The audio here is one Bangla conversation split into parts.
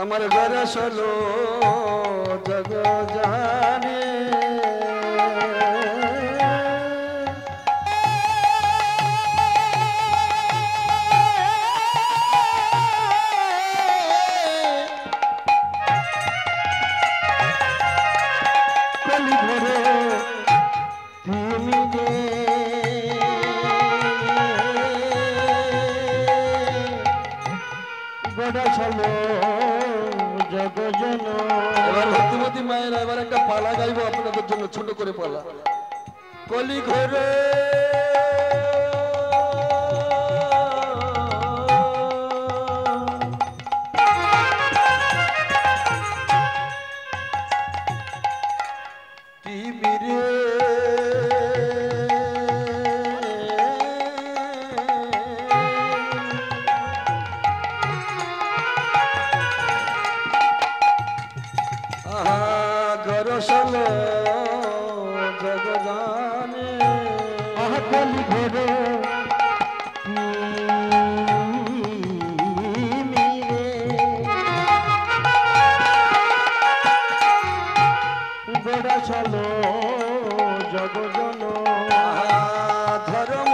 আমার ঘরে চলো জগ জানে কলি ঘরে তুমি যে গড়া চলো জগজন এবার ভক্তিমতী মায়েরা এবার একটা পালা গাইবো আপনাদের জন্য ছোট করে পালা কলি ঘরে চলো জগ জানে কলি ঘরে গোড়া চলো জগ জন ধর্ম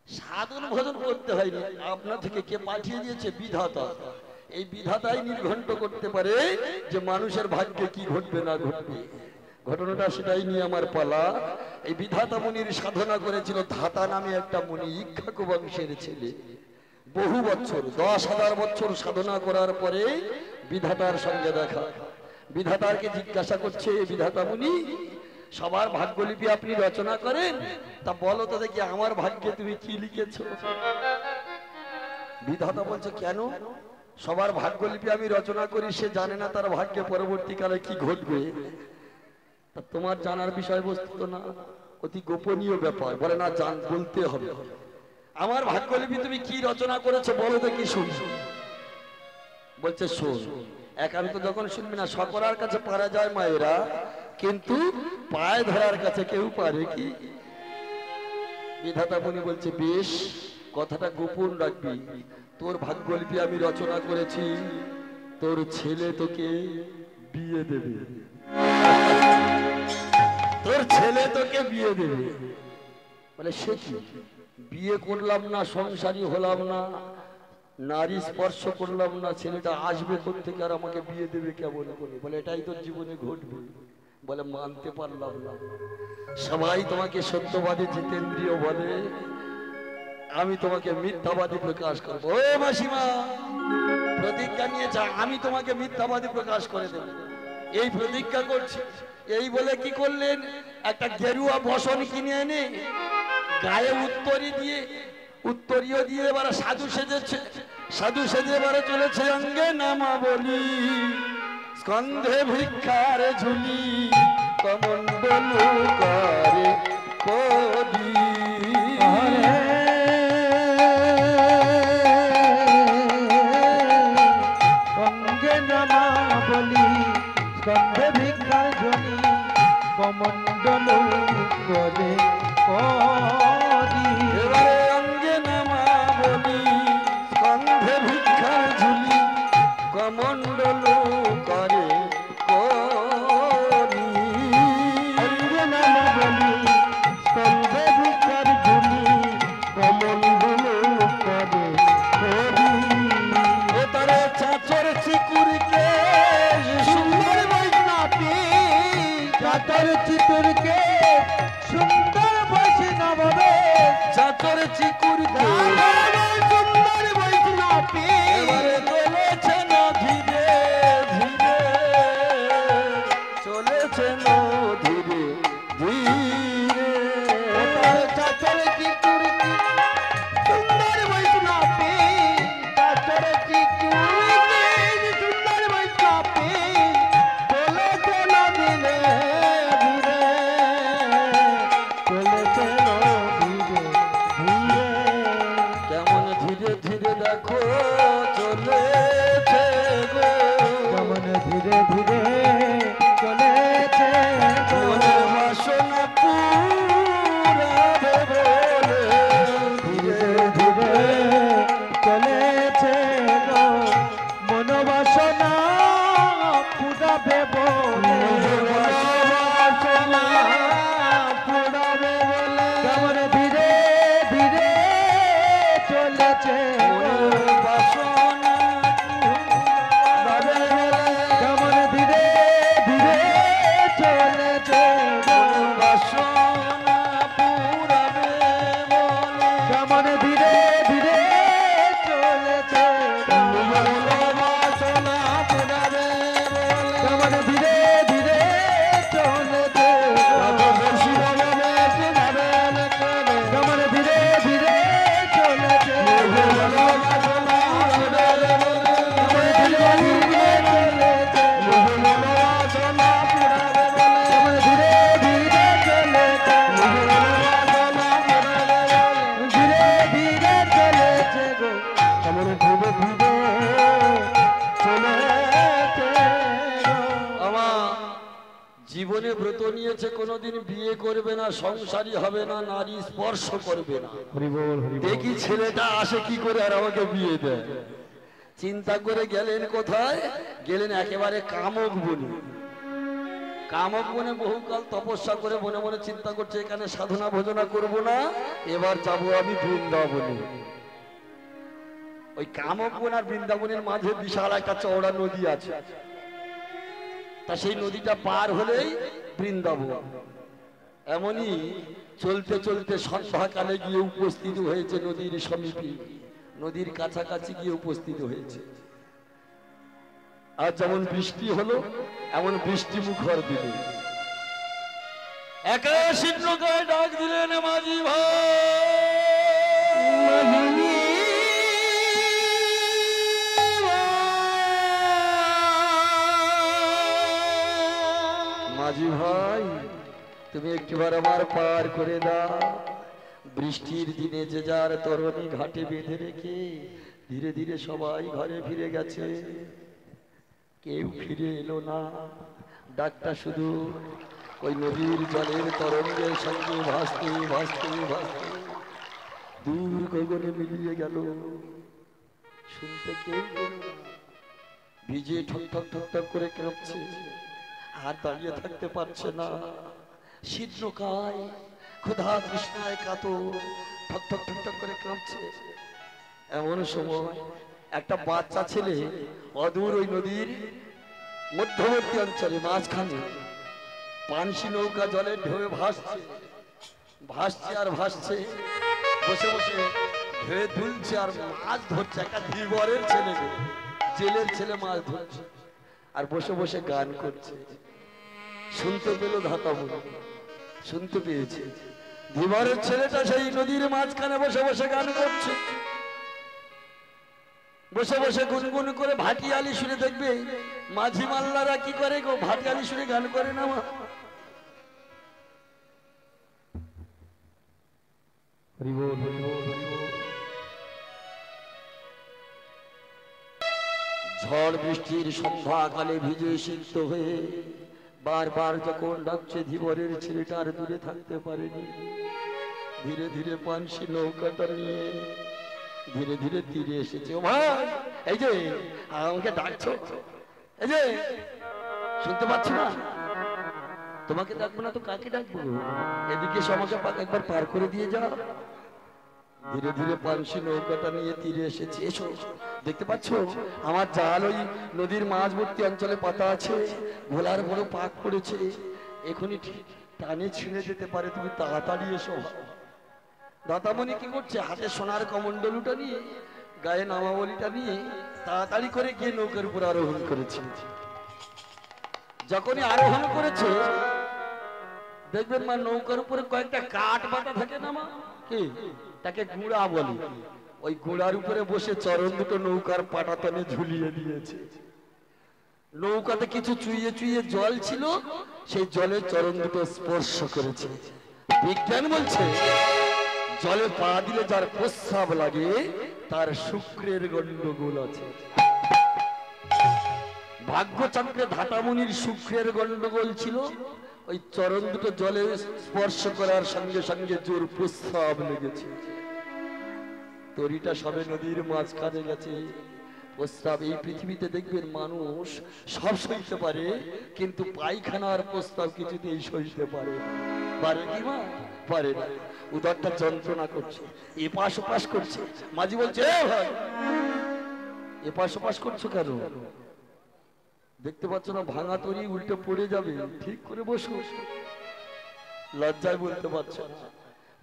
সাধন ভজন করতে হয়নি, আপনা থেকে কে পাঠিয়ে দিয়েছে? বিধাতা। এই বিধাতাই নির্ঘণ্ট করতে পারে যে মানুষের ভাগ্যে কি ঘটবে না ঘটবে। ঘটনাটা সেটাই নিয়ে আমার পালা। এই বিধাতা মুনির সাধনা করেছিল ধাতা নামে একটা মুনি, ইক্ষ্বাকু বংশের ছেলে। বহু বছর, 10,000 বছর সাধনা করার পরে বিধাতার সঙ্গে দেখা। বিধাতাকে জিজ্ঞাসা করছে, বিধাতা মুনি, সবার ভাগ্যলিপি আপনি রচনা করেন, তা বলো তো দেখি আমার ভাগ্যে তুমি কি লিখেছ? বিধাতা বলছে, কেন? সবার ভাগ্যলিপি আমি রচনা করি, সে জানে না তার ভাগ্যে পরবর্তীকালে কি ঘটবে। তা তোমার জানার বিষয়বস্তু তো না, অতি গোপনীয় ব্যাপার। বলে না, জান, বলতে হবে। আমার ভাগ্যলিপি তুমি কি রচনা করেছো বলো দেখি শুনি। বলছে, শোন। একান্ত যখন শুনবি না, সকরার কাছে পারা যায় মায়েরা, কিন্তু পায়ে ধরার কাছে কেউ পারে কি? বিধাতা মুনি বলছে, বেশ, কথাটা গোপন রাখবি। তোর ভাগ্যলিপি আমি রচনা করেছি, তোর ছেলে তোকে বিয়ে দেবে। তোর ছেলে তোকে বিয়ে দেবে। বলে, সে কি? বিয়ে করলাম না, সংসারী হলাম না, নারী স্পর্শ করলাম না, ছেলেটা আসবে কোত্থেকে আর আমাকে বিয়ে দেবে কেমন করে? বলে, এটাই তোর জীবনে ঘটবে। বলে, মানতে পারলাম না। সবাই তোমাকে সত্যবাদী জিতেন্দ্রীয় বলে, আমি তোমাকে মিথ্যাবাদী প্রকাশ করবো। ও মাসিমা, প্রতিজ্ঞা নিয়েছে আমি তোমাকে মিথ্যাবাদী প্রকাশ করে দেব, এই প্রতিজ্ঞা করছি। এই বলে কি করলেন, একটা গেরুয়া বসন কিনে এনে গায়ে উত্তরীয় দিয়ে এবারে সাধু সেজেছে। সাধু সেজে এবারে চলেছে অঙ্গে নামা বলি, স্কন্ধে ভিক্ষার ঝুলি, কমণ্ডলু করে কবি। অঙ্গে নামা বলি, স্কন্ধে ভিক্ষার ঝুলি, কমণ্ডলু করে কবি। এবারে অঙ্গে নামা বলি, স্কন্ধে ভিক্ষার ঝুলি, কমণ্ডলু করে কবি। অঙ্গে নামা বলি, স্কন্ধে ভিক্ষার ঝুলি, কমণ্ডলু করে কবি। ও তারে চাচর চিকুরকে সুন্দর বৈষ্ণবী, চাতর চিতুরকে সুন্দর বৈষ্ণবে, চাচর চিকুরকে সুন্দর বৈষ্ণবী। এবারে চলেছে না ধীরে ধীরে, চলেছে না ধীরে ধীরে। চাতর চিতুরকে সুন্দর বৈষ্ণবী, চাতর চিতুরকে সুন্দর বৈষ্ণবী, চলেছে না ধীরে ধীরে, চলেছে না ধীরে ধীরে। কেমন ধীরে ধীরে দেখো চলেছে গো, কেমন ধীরে ধীরে চলেছে গো। মনে বাসনা পুরাবে বলে, ধীরে ধীরে চলেছে গো, মনোবাসনা পুরাবে বলে, মনোবাসনা পুরাবে বলে। কেমন ধীরে ধীরে চলেছে গো, বাসনা পুরাবে বলে। কেমন ধীরে ধীরে চলেছে গো, বাসনা পুরাবে বলে। কেমন ধীরে ধীরে চলেছে গো, বাসনা পুরাবে বলে। কেমন ধীরে ধীরে চলেছে গো, কেমন ধীরে ধীরে চলেছে গো, কেমন ধীরে ধীরে চলেছে, ধীরে ধীরে চলেছে গো, কেমন ধীরে ধীরে চলেছে গো। আমার জীবনে ব্রত নিয়েছে, কোনোদিন বিয়ে করবে না, সংসারী হবে না, নারী স্পর্শ করবে না। দেখি ছেলেটা আসে কি করে আর আমাকে বিয়ে দেয়। চিন্তা করে গেলেন কোথায়? গেলেন একেবারে কামক বনি। কামক বনে বহুকাল তপস্যা করে মনে মনে চিন্তা করছে এখানে সাধনা ভোজনা করব না, এবার যাব আমি বৃন্দাবনে। ওই কামক বন আর বৃন্দাবনের মাঝে বিশাল একটা চওড়া নদী আছে, তা সেই নদীটা পার হলেই বৃন্দাবন। এমনই চলতে চলতে সন্ধ্যাকালে গিয়ে উপস্থিত হয়েছে নদীর সমীপে, নদীর কাছাকাছি গিয়ে উপস্থিত হয়েছে। আর যেমন বৃষ্টি হলো এমন বৃষ্টি মুখর দিল, একা শীর্ণ গায়ে ডাক দিলেন মাঝি ভাই। মাঝি ভাই তুমি একটিবার আমার পার করে দাও। বৃষ্টির দিনে যে যার তরণী ঘাটে বেঁধে রেখে ধীরে ধীরে সবাই ঘরে ফিরে গেছে, কেউ ফিরে এলো না। ডাকটা শুধু ওই নদীর জলের তরঙ্গের সঙ্গে ভাসতে ভাসতে ভাসতে দূর গগনে মিলিয়ে গেল। শুনতে কেউ পেল না। ভিজে ঠক ঠক ঠক ঠক করে কাঁপছে, আর দাঁড়িয়ে থাকতে পারছে না। শীর্ণকায় ক্ষুধা তৃষ্ণায় কাতর, ঠক ঠক ঠক ঠক করে কাঁপছে। এমন সময় একটা বাচ্চা ছেলে অদূর ওই নদীর মধ্যবর্তী অঞ্চলে মাঝখানে পানসি নৌকা জলে ঢেউয়ে ভাসছে, ভাসছে আর ভাসছে। বসে বসে ঢেউয়ে দুলছে আর মাছ ধরছে। একটা ধীবরের ছেলে, জেলের ছেলে মাছ ধরছে আর বসে বসে গান করছে। শুনতে পেল ধাতামুনি, শুনতে পেয়েছে ধীবরের ছেলেটা সেই নদীর মাঝখানে বসে বসে গান করছে। বসে বসে গুনগুন করে ভাটিয়ালি শুনে দেখবে মাঝি মাল্লারা কি করে গো, ভাটিয়ালি শুনে গান করে না মা। ঝড় বৃষ্টির সন্ধ্যাকালে ভিজে সিক্ত হয়ে বারবার যখন ডাকছে ধীবরের ছেলেটা আর দূরে থাকতে পারেনি। ধীরে ধীরে পানসি নৌকাটা নিয়ে ধীরে ধীরে তীরে এসেছে। ও ভাই, এই যে আমাকে ডাকছো, এই যে শুনতে পাচ্ছ না? তোমাকে ডাকবো না তো কাকে ডাকবো? এদিকে আমাকে একবার পার করে দিয়ে যাও। ধীরে ধীরে পানসি নৌকাটা নিয়ে তীরে এসেছে। এসো, দেখতে পাচ্ছ আমার জাল ওই নদীর মাঝবর্তী অঞ্চলে পাতা আছে, ঘোলার বড় পাক পড়েছে, এখনই টানে ছিঁড়ে যেতে পারে, তুমি তাড়াতাড়ি এসো। দাতামণি কি করছে? হাতে সোনার কমণ্ডলুটা নিয়ে গায়ে নামাবলিটা নিয়ে তাড়াতাড়ি করে গিয়ে নৌকার উপর আরোহণ করেছে। যখনই আরোহণ করেছে দেখবেন মা নৌকার উপরে কয়েকটা কাঠ বাঁধা থাকে না মা, কি তাকে গুড়া বলি। ওই গুড়ার উপরে বসে চরণ দুটো নৌকার পাটাতনে ঝুলিয়ে দিয়েছে। নৌকাতে কিছু চুইয়ে চুইয়ে জল ছিল, সেই জলে চরণ দুটো স্পর্শ করেছে। বিজ্ঞান বলছে জলে পা দিলে যার প্রস্রাব লাগে তার শুক্রের গন্ডগোল আছে। ভাগ্যচক্রে ধাতামুনির শুক্রের গন্ডগোল ছিল, ওই চরণ দুটো জলে স্পর্শ করার সঙ্গে সঙ্গে জোর প্রস্রাব লেগেছে। তরিটা সবে নদীর মাঝখানে গেছে। প্রস্রাব এই পৃথিবীতে দেখবেন মানুষ সব সইতে পারে, কিন্তু পায়খানার প্রস্তাব কিছুতেই সইতে পারে কি মা? পারে না। উদরটা যন্ত্রণা করছে, এপাশ ওপাশ করছে। মাঝি বলছে ভাই এপাশ ওপাশ করছো কেন? দেখতে পাচ্ছ না ভাঙা তরি উল্টে পড়ে যাবে, ঠিক করে বসো। লজ্জায় বলতে পারছে না,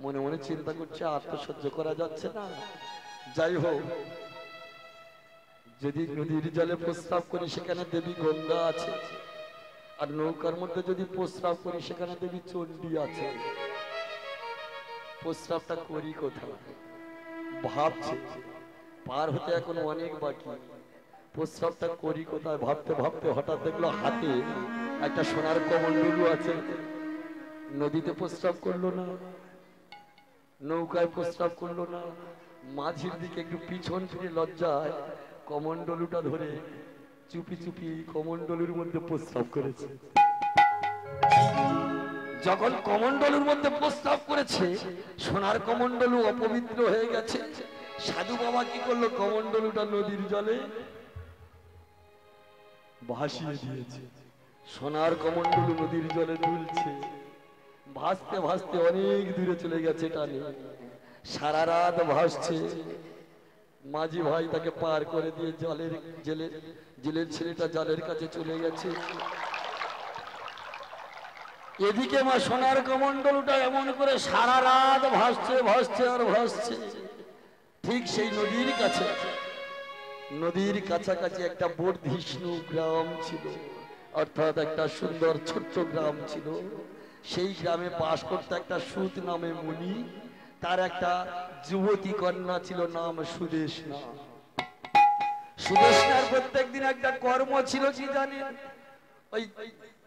মনে মনে চিন্তা করছে আর তো সহ্য করা যাচ্ছে না। যাই হোক, যদি নদীর জলে প্রস্রাব করি সেখানে দেবী গঙ্গা আছে, আর নৌকার মধ্যে যদি প্রস্রাব করি সেখানে দেবী চণ্ডী আছে। প্রস্রাবটা করি কোথায় ভাবছে, পার হতে এখন অনেক বাকি। প্রস্রাবটা করি কোথায় ভাবতে ভাবতে হঠাৎ দেখলো হাতে একটা সোনার কমণ্ডলু আছে। নদীতে প্রস্রাব করলো না, নৌকায় প্রস্রাব করলো না, মাঝির দিকে একটু পিছন ফিরে লজ্জায় কমণ্ডলুটা ধরে চুপি চুপি কমণ্ডলুর মধ্যে প্রস্রাব করেছে। যখন কমণ্ডলুর মধ্যে প্রস্রাব করেছে, সোনার কমণ্ডলু অপবিত্র হয়ে গেছে। সাধু বাবা কি করলো? কমণ্ডলুটা নদীর জলে ভাসিয়ে দিয়েছে। সোনার কমণ্ডলু নদীর জলে দুলছে, ভাসতে ভাসতে অনেক দূরে চলে গেছে টানে, সারা রাত ভাসছে। মাঝি ভাই তাকে পার করে দিয়ে জেলের ছেলেটা জালের কাছে চলে গেছে। এদিকে মা সোনার কমণ্ডলুটা এমন করে সারা রাত ভাসছে ভাসছে আর ভাসছে। ঠিক সেই নদীর কাছাকাছি একটা বর্ধিষ্ণু গ্রাম ছিল, অর্থাৎ একটা সুন্দর ছোট্ট গ্রাম ছিল। সেই গ্রামে বাস করতে একটা সুদ নামে মুনি, তার একটা যুবতী কন্যা ছিল, নাম সুদেশনা। সুদেশনার প্রত্যেক দিন একটা কর্ম ছিল, কি জানেন? ওই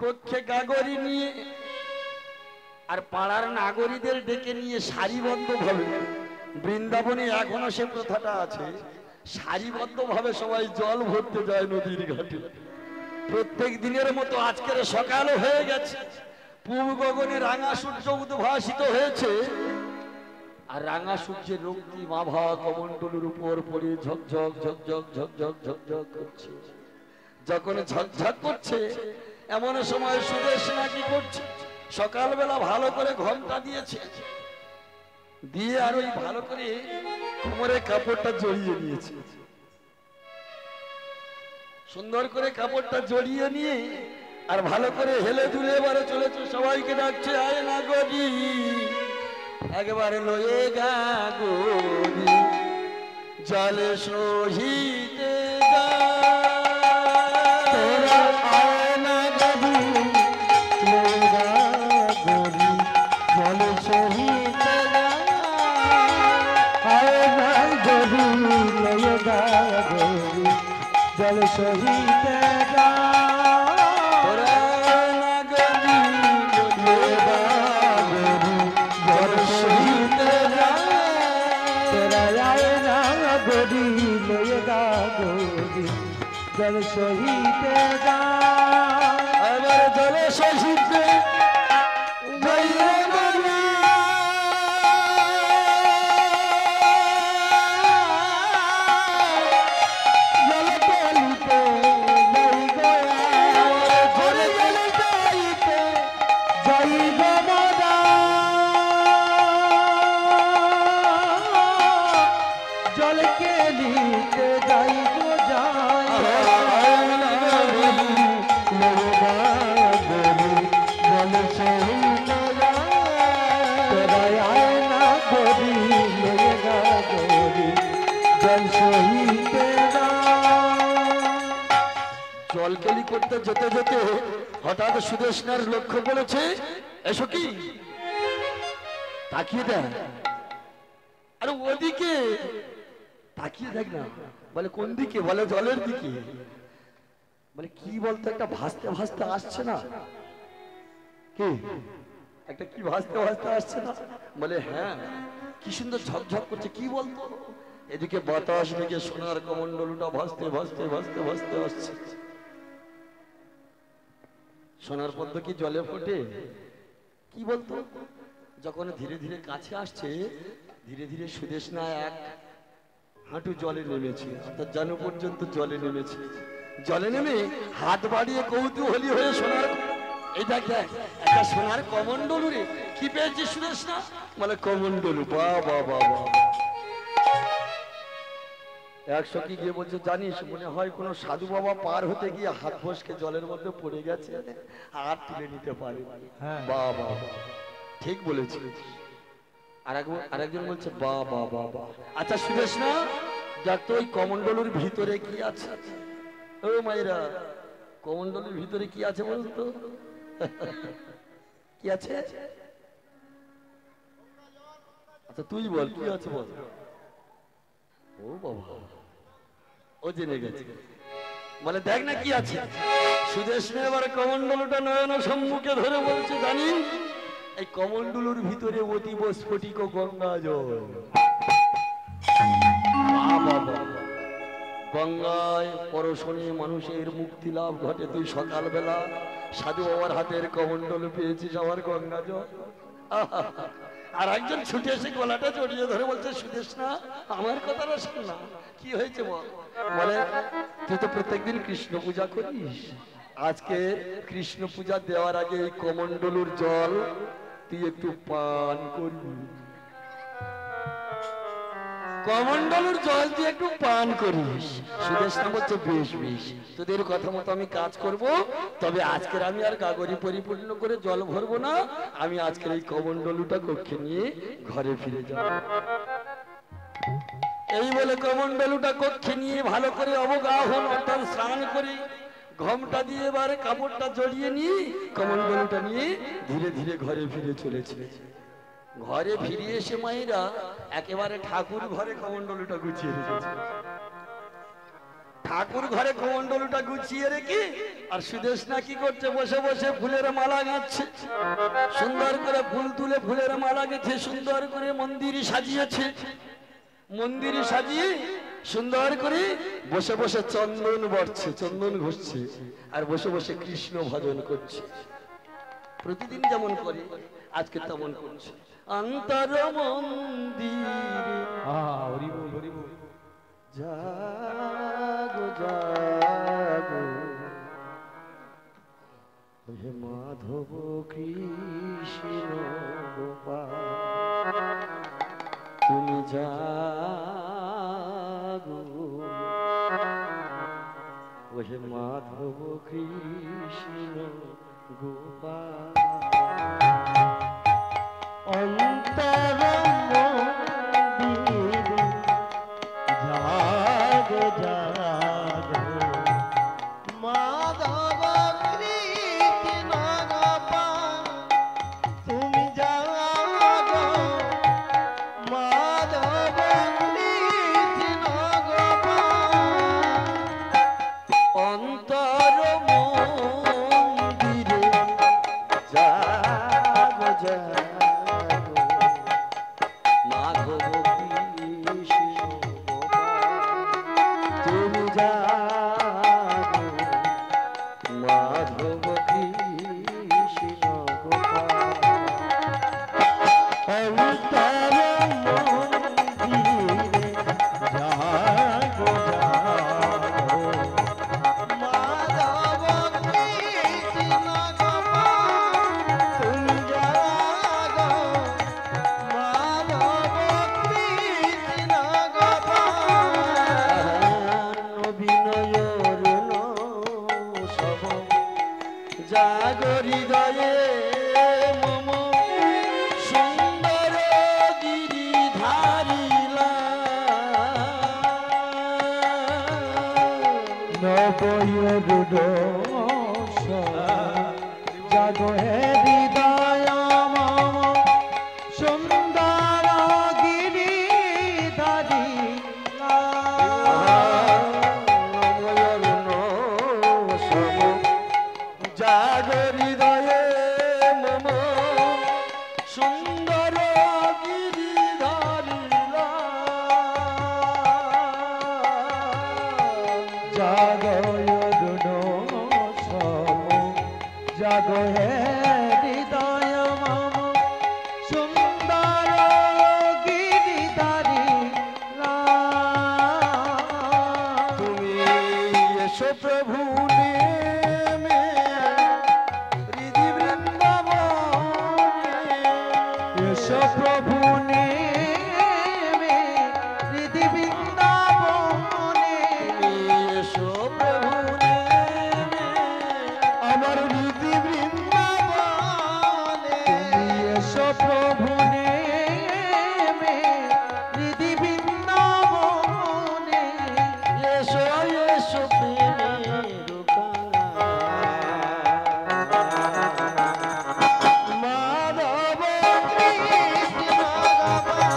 কক্ষে গাগরি নিয়ে আর পাড়ার নাগরীদের ডেকে নিয়ে সারিবদ্ধ ভাবে, বৃন্দাবনে এখনো সে প্রথাটা আছে, সারিবদ্ধ ভাবে সবাই জল ভরতে যায় নদীর ঘাটে। প্রত্যেক দিনের মতো আজকের সকালও হয়ে গেছে, পূর্ব গগনে রাঙা সূর্য উদ্ভাসিত হয়েছে, আর রাঙা সূর্যের রক্তিম আভা কমণ্ডলুর উপর পড়ে ঝকঝক ঝকঝক ঝকঝক ঝকঝক করছে। যখন ঝকঝক করছে এমন সময় সুদেশনা কি করছে? সকালবেলা ভালো করে ঘোমটা দিয়েছে, দিয়ে আর ওই ভালো করে কোমরে কাপড়টা জড়িয়ে নিয়েছে। সুন্দর করে কাপড়টা জড়িয়ে নিয়ে আর ভালো করে হেলে দুলে এবারে চলেছে, সবাইকে ডাকছে, আয় না গরি একবারে লয়ে গাগরি জলে সহিতে যা। জল সহিতে জল সহিতে যা, এবার জল সহিতে জলকেলি করতে যেতে যেতে হঠাৎ সুদেশনার লক্ষ্য করেছে, এসো কি তাকিয়ে দেখ, আরে ওদিকে তাকিয়ে দেখ না। বলে কোন দিকে? বলে জলের দিকে। বলে কি বলতো, একটা ভাসতে ভাসতে আসছে না? কি একটা কি ভাসতে ভাসতে আসছে না? বলে হ্যাঁ, কি সুন্দর ঝকঝক করছে, কি বলতো? এদিকে বাতাস দিকে সোনার কমণ্ডলুটা ভাসতে ভাসতে ভাসতে ভাসতে আসছে। সোনার পদ্ম কি জলে ফোটে? কি বলতো? যখন ধীরে ধীরে কাছে আসছে, ধীরে ধীরে সুদেশনা এক হাঁটু জলে নেমেছে, অর্থাৎ জানু পর্যন্ত জলে নেমেছে। জলে নেমে হাত বাড়িয়ে কৌতূহলী হয়ে সোনার, এই দেখ দেখ একটা সোনার কমণ্ডলু রে, কি পেয়েছে সুদেশনা? বলে কমণ্ডলু। বা বা বা বা। একশো কি গিয়ে বলছে, জানিস মনে হয় কোন সাধু বাবা পার হতে গিয়ে হাত ফসকে জলের মধ্যে পড়ে গেছে, আর তুলে নিতে পারে। বা বা বা, ঠিক বলেছি। আরেকজন বলছে বা বা বা বা। আচ্ছা সুদেশনা, দেখ তো ওই কমণ্ডলুর ভিতরে কি আছে? ও মাইরা, কমণ্ডলুর ভিতরে কি আছে বলতো? কি আছে? আচ্ছা তুই বল কি আছে বল। ও বাবা, ও জেনে গেছে। বলে দেখ না কি আছে। সুদেশনা এবার কমণ্ডলুটা নয়ন সম্মুখে ধরে বলছে, জানি এই কমণ্ডলুর ভিতরে অতীব স্ফটিক গঙ্গা জল। গঙ্গায় পরশনে মানুষের মুক্তি লাভ ঘটে। তুই সকালবেলা সাধু বাবার হাতের কমণ্ডলু পেয়েছিস, আমার গঙ্গা জল। আর একজন ছুটে এসে গলাটা জড়িয়ে ধরে বলছে, সুদেশনা আমার কথাটা শোন না। কি হয়েছে বল? বলে তুই তো প্রত্যেকদিন কৃষ্ণ পূজা করিস, আজকে কৃষ্ণ পূজা দেওয়ার আগে এই কমণ্ডলুর জল তুই একটু পান করবি। কমণ্ডলুর জল তুই একটু পান করিস। সুদেশনা বলছে বেশ বেশ, তোদের কথা মতো আমি কাজ করব। তবে আজকের আমি আর গাগরি পরিপূর্ণ করে জল ভরবো না, আমি আজকের এই কমণ্ডলুটা কক্ষে নিয়ে ঘরে ফিরে যাব। এই বলে কমণ্ডলুটা কক্ষে নিয়ে ভালো করে অবগাহন অর্থাৎ স্নান করে ঘমটা দিয়ে এবারে কাপড়টা জড়িয়ে নিয়ে কমণ্ডলুটা নিয়ে ধীরে ধীরে ঘরে ফিরে চলেছে। ঘরে ফিরে এসে মায়েরা একেবারে ঠাকুর ঘরে কমণ্ডলুটা গুছিয়ে রেখেছে। ঠাকুর ঘরে কমণ্ডলুটা গুছিয়ে রেখে আর সুদেশনা কি করছে, বসে বসে ফুলের মালা গাঁথছে। সুন্দর করে ফুল তুলে ফুলের মালা গেঁথে সুন্দর করে মন্দির সাজিয়েছে। মন্দির সাজিয়ে সুন্দর করে বসে বসে চন্দন বর্ছে, চন্দন ঘষছে আর বসে বসে কৃষ্ণ ভজন করছে। প্রতিদিন যেমন করে আজকে তেমন করছে। অন্তর মন্দিরে জাগো জাগো হে মাধব কৃষ্ণ গোপাল, তুমি জাগো হে মাধব কৃষ্ণ গোপাল। অন্তর মন্দিরে জাগো জাগো মাধব কৃষ্ণ গোপাল, তুমি জাগো মাধব কৃষ্ণ গোপাল। অন্তর মন্দিরে জাগো জাগো মাধব কৃষ্ণ গোপাল, তুমি জাগো মাধব কৃষ্ণ গোপাল। অন্তর মন্দিরে জাগো জাগো মাধব কৃষ্ণ গোপাল, তুমি জাগো মাধব কৃষ্ণ গোপাল। বিনয়র সব জাগো হৃদয়ে মম সুন্দর গিরিধারিলা। নবয়রুড জাগো হে হৃদয় মম সুন্দর গিরিধারী। জাগো হৃদয়ে মম সুন্দর গিরিধারিলা। জাগয়রুড জাগো হে হৃদয় মম সুন্দর গিরিধারী। তুমি এসো প্রভু নেমে হৃদি বৃন্দাবনে। এসো প্রভু নেমে হৃদি বৃন্দাবনে। এসো প্রভু নেমে আমার হৃদি বৃন্দাবনে। তুমি এসো প্রভু নেমে হৃদি বৃন্দাবনে। এসো এসো প্রেমের মাধব কৃষ্ণ গোপাল,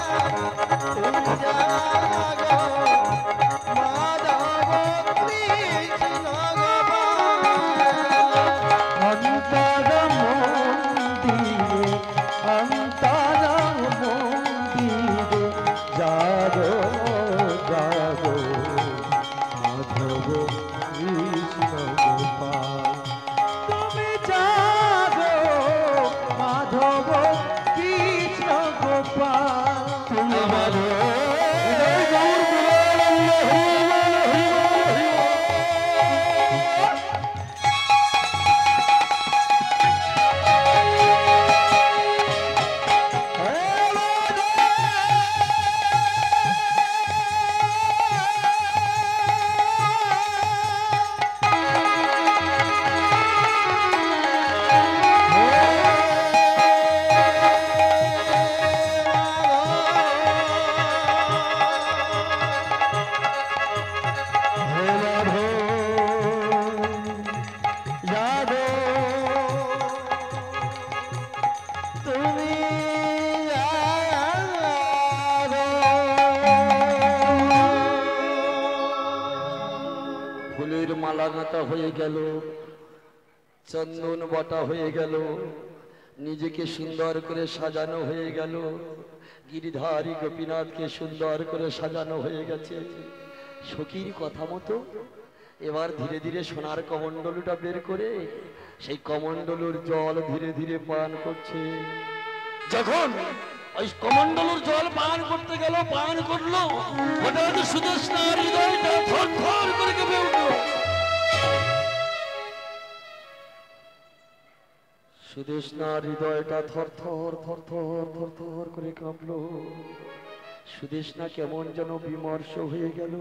গাঁথা হয়ে গেল, চন্দন বাটা হয়ে গেল, নিজেকে সুন্দর করে সাজানো হয়ে গেল, গিরিধারী গোপীনাথকে সুন্দর করে সাজানো হয়ে গেছে। সখীর কথা মতো এবার ধীরে ধীরে সোনার কমণ্ডলুটা বের করে সেই কমণ্ডলুর জল ধীরে ধীরে পান করছে। যখন ওই কমণ্ডলুর জল পান করতে গেল, পান করলো, হঠাৎ সুদেষ্ণার হৃদয়টা থরথর করে কেঁপে উঠল। সুদেষ্ণার হৃদয়টা থরথর থরথর থরথর করে কাঁপলো। সুদেষ্ণা কেমন যেন বিমর্ষ হয়ে গেল।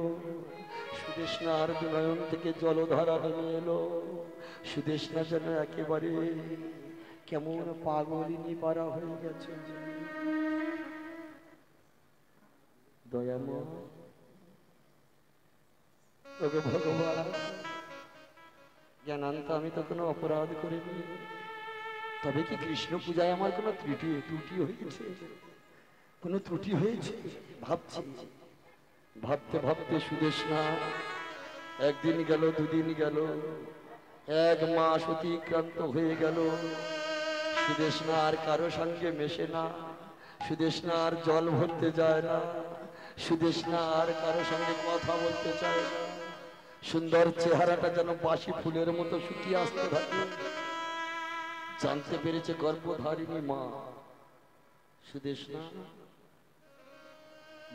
সুদেষ্ণার নয়ন থেকে জলধারা নেমে এলো। সুদেষ্ণা যেন একেবারে কেমন পাগলিনী পারা হয়ে গেছে। দয়াময়, ওগো ভগবান, জ্ঞানান্ত আমি তো কোনো অপরাধ করিনি, তবে কি কৃষ্ণ পূজায় আমার কোনো ত্রুটি হয়েছে? কোনো ত্রুটি হয়েছে? ভাবছি, ভাবতে ভাবতে সুদেষ্ণা একদিন গেল, দুদিন গেল, 1 মাস অতিক্রান্ত হয়ে গেল। সুদেষ্ণা আর কারো সঙ্গে মেশে না, সুদেষ্ণা আর জল ভরতে যায় না, সুদেষ্ণা আর কারো সঙ্গে কথা বলতে চায় না। সুন্দর চেহারাটা যেন বাসি ফুলের মতো শুকিয়ে আসতে থাকে। জানতে পেরেছে গর্ভধারিণী মা। সুদেষ্ণা,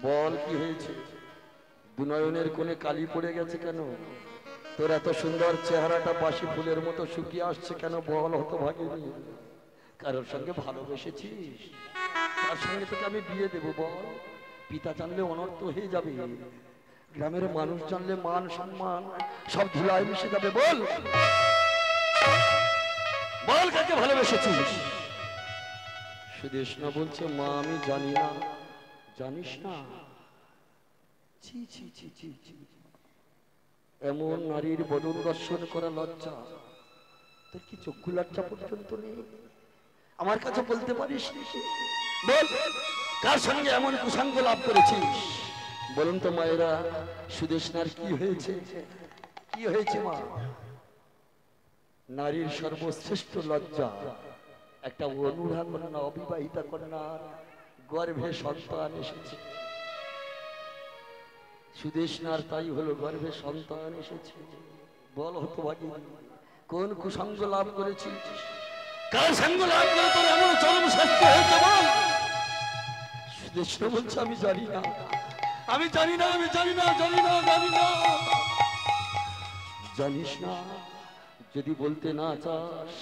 বল কি হয়েছে? দুনয়নের কোণে কালি পড়ে গেছে কেন? তোর এত সুন্দর চেহারাটা বাসি ফুলের মতো শুকিয়ে আসছে কেন? বল, হতভাগিনী। কারোর সঙ্গে ভালোবেসেছিস? তার সঙ্গে তোকে আমি বিয়ে দেবো, বল। পিতা জানলে অনর্থ হয়ে যাবে, গ্রামের মানুষ জানলে মান সম্মান সব ধুলায় মিশে যাবে। বল, বল কাকে ভালোবেসেছিস? সুদেষ্ণা বলছে, মা আমি জানি না। জানিস না? ছি ছি ছি ছি ছি, এমন নারীর বদন দর্শন করা লজ্জা। তোর কি চক্ষু লজ্জা পর্যন্ত নেই? আমার কাছে বলতে পারিস? বল, কার সঙ্গে এমন কুসঙ্গ লাভ করেছিস? বলুন তো মায়েরা, সুদেষ্ণার কি হয়েছে? কি হয়েছে মা? নারীর সর্বশ্রেষ্ঠ লজ্জা একটা অনুরাগ কন্যা, অবিবাহিতা কন্যার গর্ভে সন্তান এসেছে। সুদেষ্ণার তাই হলো, গর্ভে সন্তান এসেছে। বল হতভাগিনী, কোন কুসঙ্গ লাভ করেছিস? কার সঙ্গ লাভ করে তোর এমন চরম শাস্তি হয়েছে? বল। সুদেষ্ণা বলছে, আমি জানি না, আমি জানি না, আমি জানি না, জানি না, জানি না। জানিস না? যদি বলতে না চাস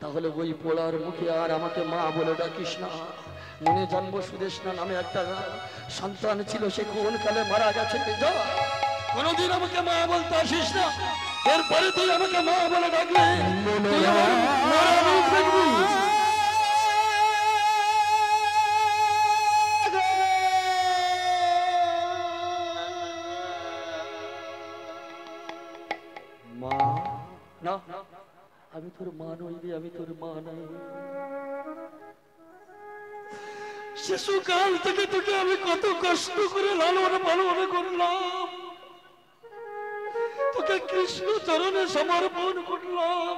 তাহলে ওই পোড়ার মুখে আর আমাকে মা বলে ডাকিস না। মনে জানবো সুদেষ্ণা নামে একটা সন্তান ছিল, সে কোন কালে মারা গেছে। যা, কোনদিন আমাকে মা বলতে আসিস না। এরপরে তুই আমাকে মা বলে ডাকলে তুই আমার মরা মুখ দেখবি। মা না, আমি তোর মা নই রে, আমি তোর মা নাই। শিশুকাল থেকে তোকে আমি কত কষ্ট করে লালন পালন করলাম, তোকে কৃষ্ণ চরণে সমর্পণ করলাম।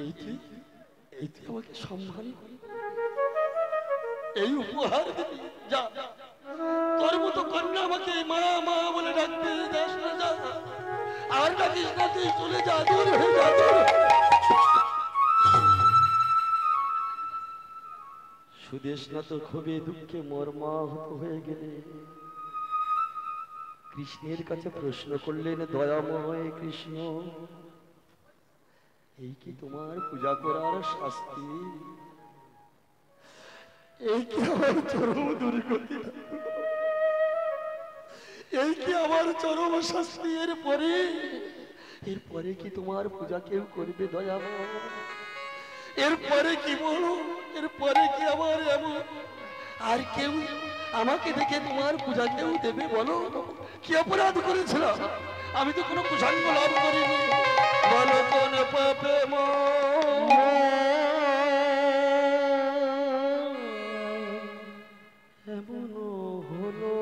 এই তুই আমাকে সম্মান করলি, এই উপহার দিবি? যা, তোর মতো কন্যা আমাকে মা মা বলে ডাকতে যাস না, যা। আর ডাকিস না, তুই চলে যা, দূর হয়ে যা, দূর। সুদেষ্ণা তো খুবই দুঃখে মর্মাহত হয়ে গেলে কৃষ্ণের কাছে প্রশ্ন করলেন, দয়াময় কৃষ্ণ, এই কি তোমার পূজা করার শাস্তি? এই কি আমার চরম দুর্গতি? এই কি আমার চরম শাস্তি? এরপরে কি তোমার পূজা কেউ করবে দয়াময়? এরপরে কি বলো? এরপরে কি আমার এমন আর কেউ আমাকে দেখে তোমার পূজা কেউ দেবে? বলো, কি অপরাধ করেছিলাম? আমি তো কোনো কুসঙ্গ লাভ করিনি। বলো, কোন পাপে এমন হলো?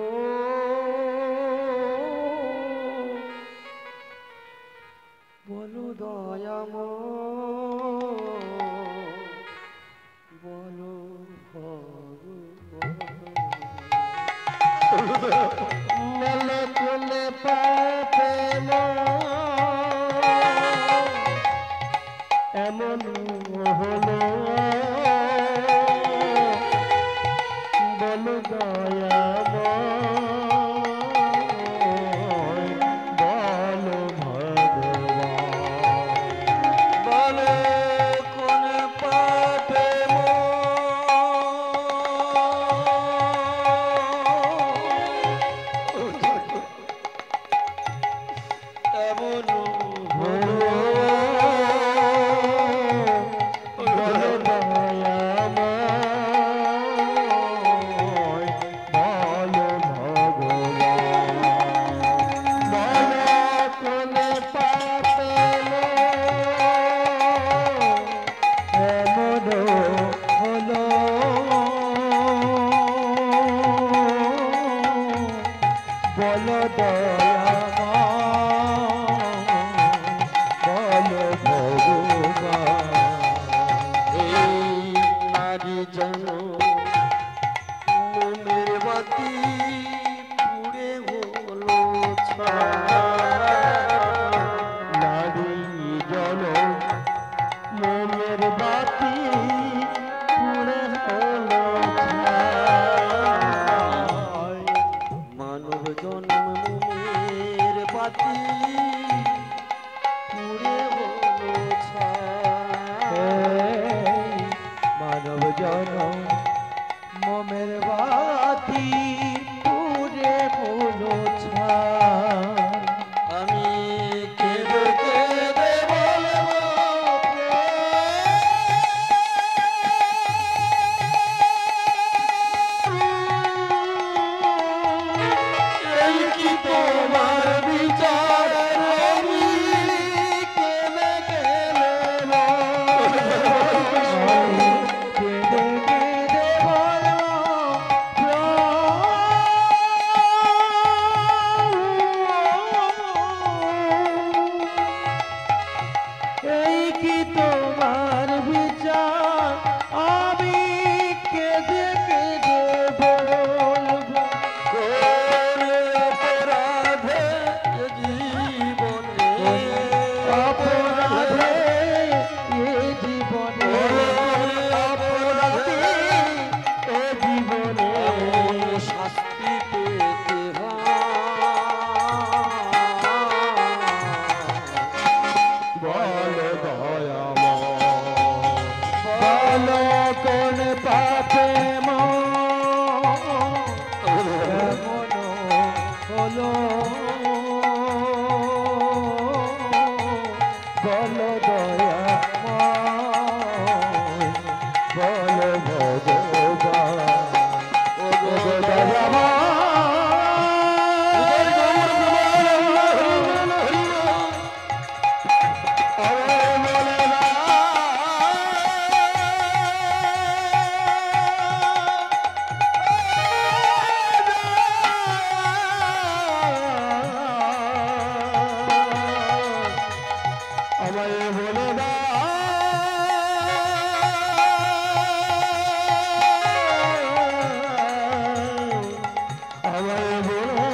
বলো কোনে পাপে এমন হলো বলো দয়াময় বলো ভগবান বলে কোন পাপে এমন হলো বলো দয়াময় বলো ভগবান বলো কোনে পাপে এমন হলো বলো দয়াময় বলো ভগবান এই নারী যেন মনের বাতি পুড়ে হলো নারী জন মোমের বাতি পুরে হলো ছাই। মানব জন্ম মনের বাতি পুড়ে হলো এই মানব জন মোমের বাতি পুরে হলো ছাই। আমি কেঁদে কেঁদে বলবো এই কি তোমার বিচার আমি কেঁদে কেঁদে আমি কেঁদে কেঁদে বলবো এই কি তোমার বিচার আমি কেঁদে কেঁদে বলবো কোন অপরাধে জীবনে অপরাধে এ জীবনে অপরাধে এ জীবনে শাস্তি পেতে বলো দয়াময় বলো কোন পাপে এমন হলো বলো দয়াময় বলো ভগবান আমায় বলে না আমায় বলে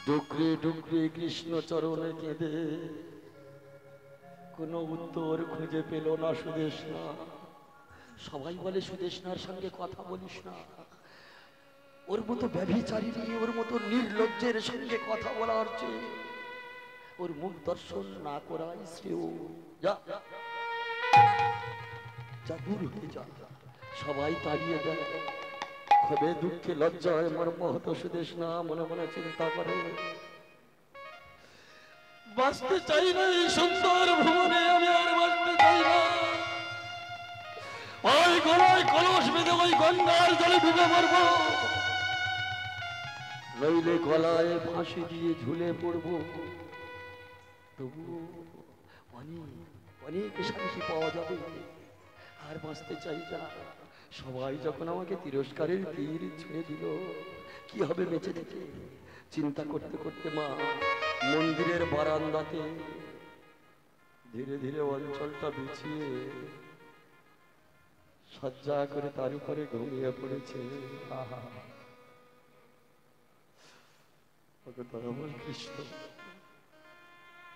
ডুকরে ডুকরে কৃষ্ণ চরণে কেঁদে কোনো উত্তর খুঁজে পেল না সুদেশনা। সবাই বলে সুদেশনার সঙ্গে কথা বলিস না, ওর মতো ব্যভিচারিণী ওর মতো নির্লজ্জের সঙ্গে কথা বলার চেয়ে ওর মুখ দর্শন না করাই শ্রেয়। যা যা দূর হয়ে যা। সবাই তাড়িয়ে দেয়, ক্ষোভে দুঃখে লজ্জায় মর্মহত সুদেশনা মনে মনে চিন্তা করে, বাঁচতে চাই না এই সুন্দর ভুবনে, আমি আর বাঁচতে চাই না। ওই গলায় কলস বেঁধে ওই গঙ্গার জলে ডুবে মরব, নইলে গলায় ফাঁসি দিয়ে ঝুলে পড়ব। তবু অনেক অনেক শান্তি পাওয়া যাবে, আর বাঁচতে চাই না। সবাই যখন আমাকে তিরস্কারের তীর ছুঁয়ে দিল, কি হবে বেঁচে থেকে? চিন্তা করতে করতে মা মন্দিরের বারান্দাতে ধীরে ধীরে অঞ্চলটা বিছিয়ে সজ্জা করে তার উপরে ঘুমিয়ে পড়েছে। আহা, ওকে তো আমার কৃষ্ণ,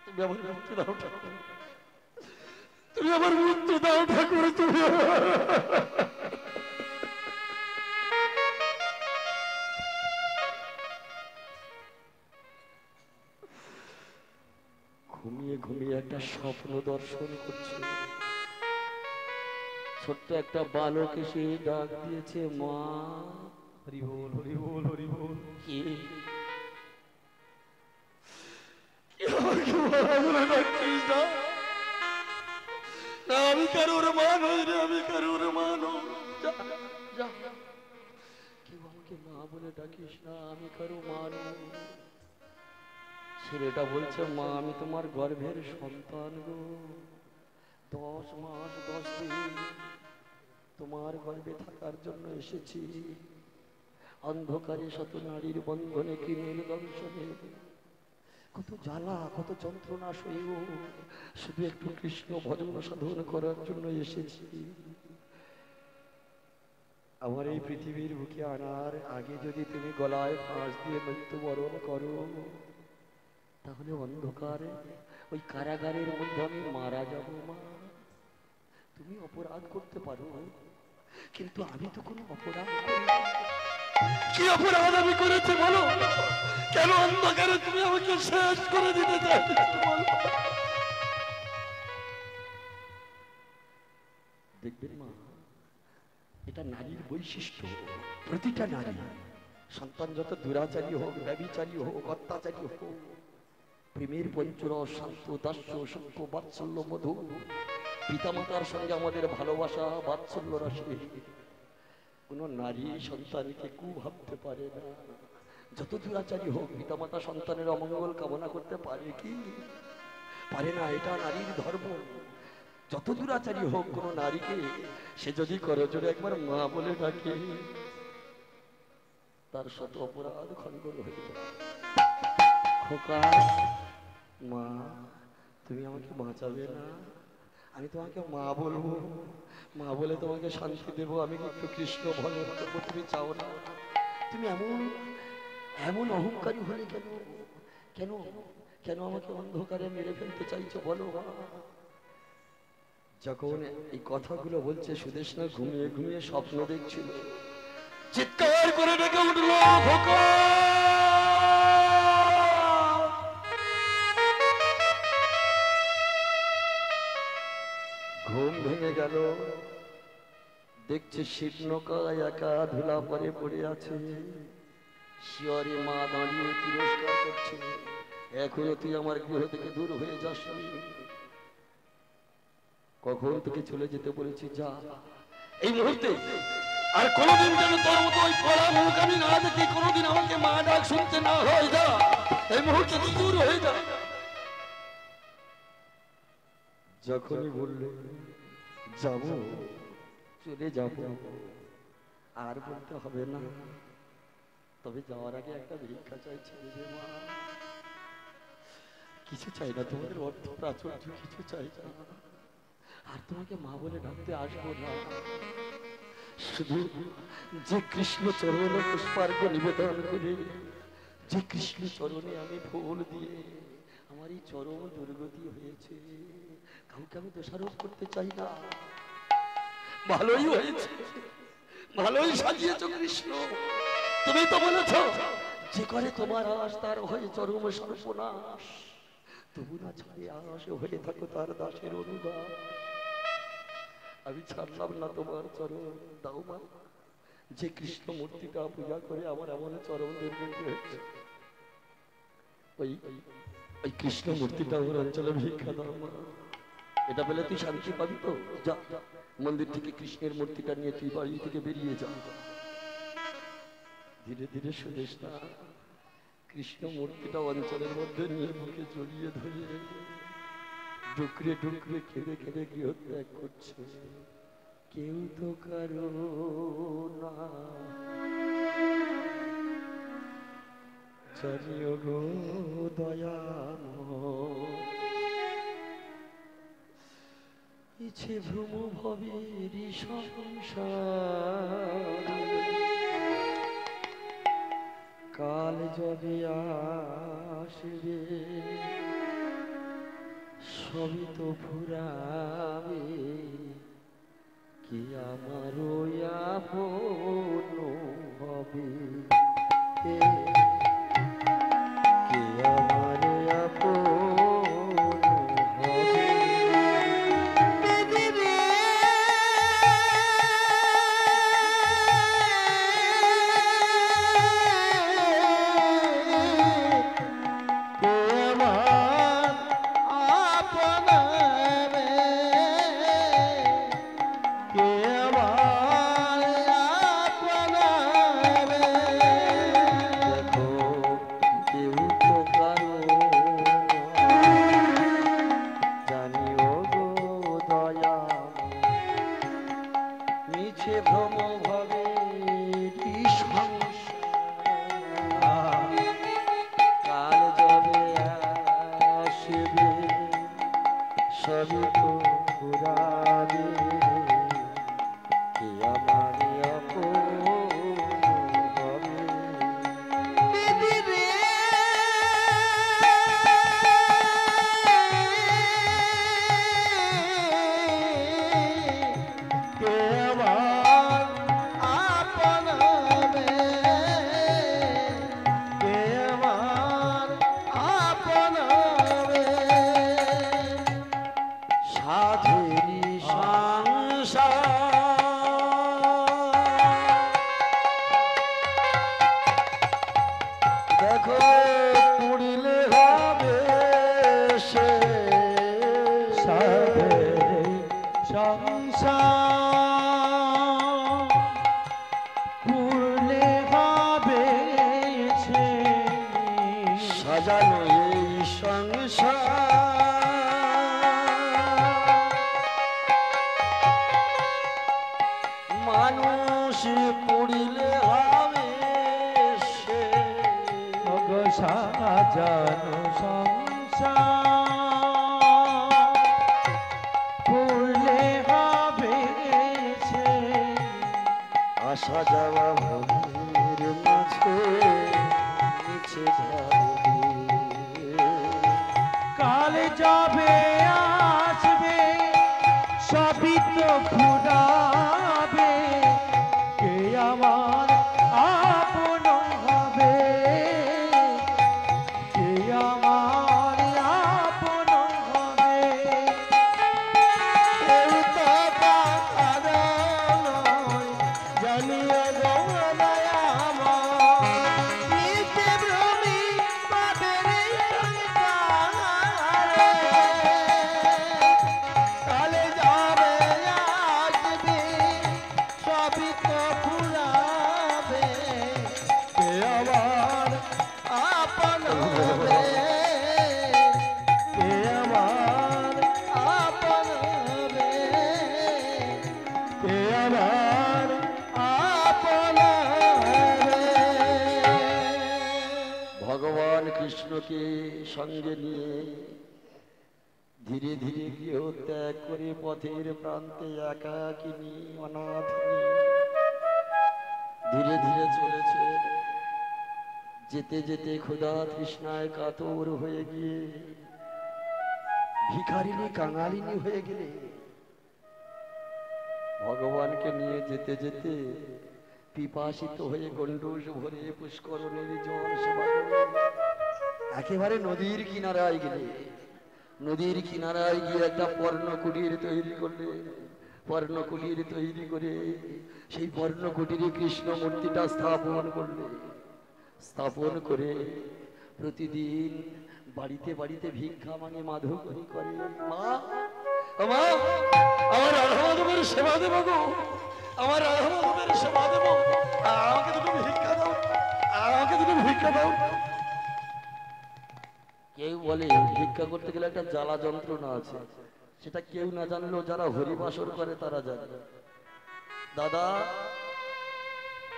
তুমি আমার মৃত্যু দাও ঠাকুর, তুমি আমার মৃত্যু দাও ঠাকুর, তুমি ঘুমিয়ে ঘুমিয়ে একটা স্বপ্ন দর্শন করছে। ছোট্ট একটা বালক এসে ডাক দিয়েছে, মা। হরি বল, হরি বল, হরি বল। কি আমাকে মা বলে ডাকছিস না? না, আমি কারোর মা নই রে, আমি কারোর মা নই। যা, যা। কেউ আমাকে মা বলে ডাকিস না, আমি কারো মা নই। ছেলেটা বলছে, মা আমি তোমার গর্ভের সন্তান গো, 10 মাস 10 দিন তোমার গর্ভে থাকার জন্য এসেছি। অন্ধকারে শত নারীর বন্ধনে কৃমির দংশনে কত জ্বালা কত যন্ত্রণা সইব, শুধু একটু কৃষ্ণ ভজন সাধন করার জন্য এসেছি। আমার এই পৃথিবীর বুকে আনার আগে যদি তুমি গলায় ফাঁস দিয়ে মৃত্যুবরণ করো, তাহলে অন্ধকারে ওই কারাগারের মধ্যে আমি মারা যাব। মা, তুমি অপরাধ করতে পারো, কিন্তু আমি তো কোনো অপরাধ করিনি। কি অপরাধ আমি করেছি বলো? কেন অন্ধকারে তুমি আমাকে শেষ করে দিতে চাইছো বলো? দেখবেন মা, এটা নারীর বৈশিষ্ট্য। প্রতিটা নারী সন্তান যত দুরাচারী হোক, ব্যভিচারী হোক, অত্যাচারী হোক, প্রেমের পঞ্চরস শান্ত দাস্য সূক্ষ্ম বাৎসল্য মধু, পিতামাতার সঙ্গে আমাদের ভালোবাসা বাৎসল্য রসে কোন নারী সন্তানকে কু ভাবতে পারে না। যত দুরাচারী হোক, পিতামাতা সন্তানের অমঙ্গল কামনা করতে পারে কি? পারে না। এটা নারীর ধর্ম। যত দুরাচারী হোক, কোন নারীকে সে যদি করজোরে একবার মা বলে ডাকে, তার শত অপরাধ খণ্ডন হয়ে যায়। খোকা, মা তুমি আমাকে বাঁচাবে না? আমি তোমাকে মা বলবো, মা বলে তোমাকে শান্তি দেবো, আমি একটু কৃষ্ণ ভজন করবো, তুমি চাও না? তুমি এমন এমন অহংকারী হলে কেন? কেন কেন আমাকে অন্ধকারে মেরে ফেলতে চাইছো বলো মা? যখন এই কথাগুলো বলছে, সুদেষ্ণা ঘুমিয়ে ঘুমিয়ে স্বপ্ন দেখছিল। চিৎকার করে ডেকে উঠলো, খোকা! ঘুম ভেঙে গেল, দেখছে শীর্ণকায় একা ধুলা পরে পড়ে আছে। শিয়রে মা দাঁড়িয়ে তিরস্কার করছে, এখনো তুই আমার গৃহ থেকে দূর হয়ে যাসনি। কখন তোকে চলে যেতে বলেছি, যা এই মুহূর্তে। আর কোনোদিন যেন তোর মতো ওই পড়া মুখ আমি না দেখি, কোনোদিন আমাকে মা ডাক শুনতে না হয়। যা এই মুহূর্তে তুই দূর হয়ে যা। যখনই বললে যাব, চলে যাব, আর বলতে হবে না। তবে যাওয়ার আগে একটা ভিক্ষা চাইছি রে মা। কিছু চাই না, তোমাদের অর্থ প্রাচুর্য কিছু চাই না। আর তোমাকে মা বলে ডাকতে আসবো না। শুধু যে কৃষ্ণ চরণ পুষ্পার্ঘ নিবেদন করে, যে কৃষ্ণ চরণে আমি ফুল দিয়ে আমার এই চরম দুর্গতি হয়েছে, কাউকে আমি দোষারোপ করতে চাই না। ভালোই হয়েছে, ভালোই সাজিয়েছ কৃষ্ণ। তুমি তো বলেছ, যে করে তোমার আশ তার হয়ে চরম সর্বনাশ। তবু না ছাড়ে আশ, হয়ে থাকো তার দাসের অনুদান। আমি ছাড়লাম না তোমার চরণ, দাও মা। যে কৃষ্ণ মূর্তিটা পূজা করে আমার এমন চরম দুর্গতি হয়েছে, ওই কৃষ্ণ মূর্তিটা আমার অঞ্চলে ভিক্ষা দাও মা। এটা পেলে তুই শান্তি পাবি তো? যা, মন্দির থেকে কৃষ্ণের মূর্তিটা নিয়ে তুই বাড়ি থেকে বেরিয়ে যা। ধীরে ধীরে শুনিস না, কৃষ্ণ মূর্তিটা অঞ্চলের মধ্যে নিয়ে বুকে জড়িয়ে ধরে ডুকরে ডুকরে কেঁদে কেঁদে গৃহত্যাগ করছে। কেউ তো কারো না জানিও গো দয়াময়, মিছে ভ্রম ভবের সংসার কাল যবে আসবে সবই তো ফুরাবে কি আমার আপন হবে কে আমার আপন হবে ভ্রম ভাবে কাল যবে আসবে সবই তো ফুরাবে কি আমার আপন হবে সাধেরি সংসার দেখো পুড়িলে হবে সে সাধেরি সংসার পুরলে হবে সে সাজানো এই সংসার মানুষ পুড়িলে হবে সে সাজানো সংসার পুরলে হবে সে আসা যাওয়া ভূমির মাঝে নিচে যাবে কাল যাবে আসবে সবই তো ফুরাবে কে আমার আপন হবে কে আমার আপন হবে এই তো কারণ জানিয়ে গৌরদয় আমার নিতে ভ্রমি পাবের সংসারে কালে যাবে আসবে সবই তো ফুরাবে কে আমার আপন হবে কে আমার আপন হবে কে আমার আপন হবে ভগবান কৃষ্ণকে সঙ্গে নিয়ে ধীরে ধীরে গৃহ ত্যাগ করে পথের প্রান্তে একাকিনী অনাথিনী ধীরে ধীরে চলেছে যেতে যেতে ক্ষুধা তৃষ্ণায় কাতর হয়ে গিয়ে ভিখারিনী কাঙালিনী হয়ে গেলে ভগবানকে নিয়ে যেতে যেতে পিপাসিত হয়ে গন্ডূষ ভরে পুষ্করণের জল সেবা করে একেবারে নদীর কিনারায় গেলে নদীর কিনারায় গিয়ে একটা পর্ণকুটির তৈরি করলে পর্ণকুটির তৈরি করে সেই পর্ণকুটিরে কৃষ্ণ মূর্তিটা স্থাপন করলে স্থাপন করে প্রতিদিন বাড়িতে বাড়িতে ভিক্ষা মানে মাধবী করে মা আমার রাধামাধবের সেবা দেব গো আমার রাধামাধবের সেবা দেব আমাকে দুটো ভিক্ষা দাও আমাকে দুটো ভিক্ষা দাও কেউ বলে ভিক্ষা করতে গেলে একটা জ্বালা যন্ত্রণা আছে সেটা কেউ না জানলেও যারা হরিবাসর করে তারা জানে দাদা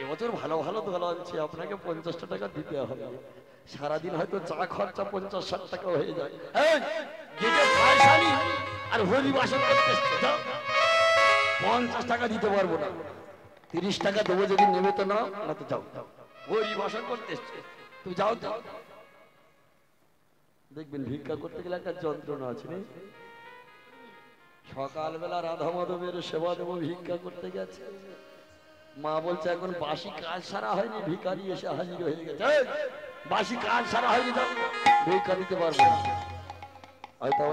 এবছর ভালো ভালো দল আনছে আপনাকে 50টা টাকা দিতে হবে সারাদিন হয়তো চা খরচা 50-60 টাকা হয়ে যায় গেটে পয়সালি আর হরি বাসন করতে এসছে, যাও। 50 টাকা দিতে পারবো না, 30 টাকা দেবো, যদি নেবে তো নাও, না তো যাও। হরি বাসন করতে এসছে, তুমি যাও যাও। দেখবেন ভিক্ষা করতে গেলে একটা যন্ত্রণা আছে রে। সকালবেলা রাধা মাধবের সেবা দেবো, ভিক্ষা করতে গেছে, মা বলছে এখন বাসি কাজ সারা হয়নি, ভিখারি এসে হাজির হয়ে গেছে। এই, বাসি কাজ সারা হয়নি, যাও, ভিক্ষা দিতে পারবো না। হয়তো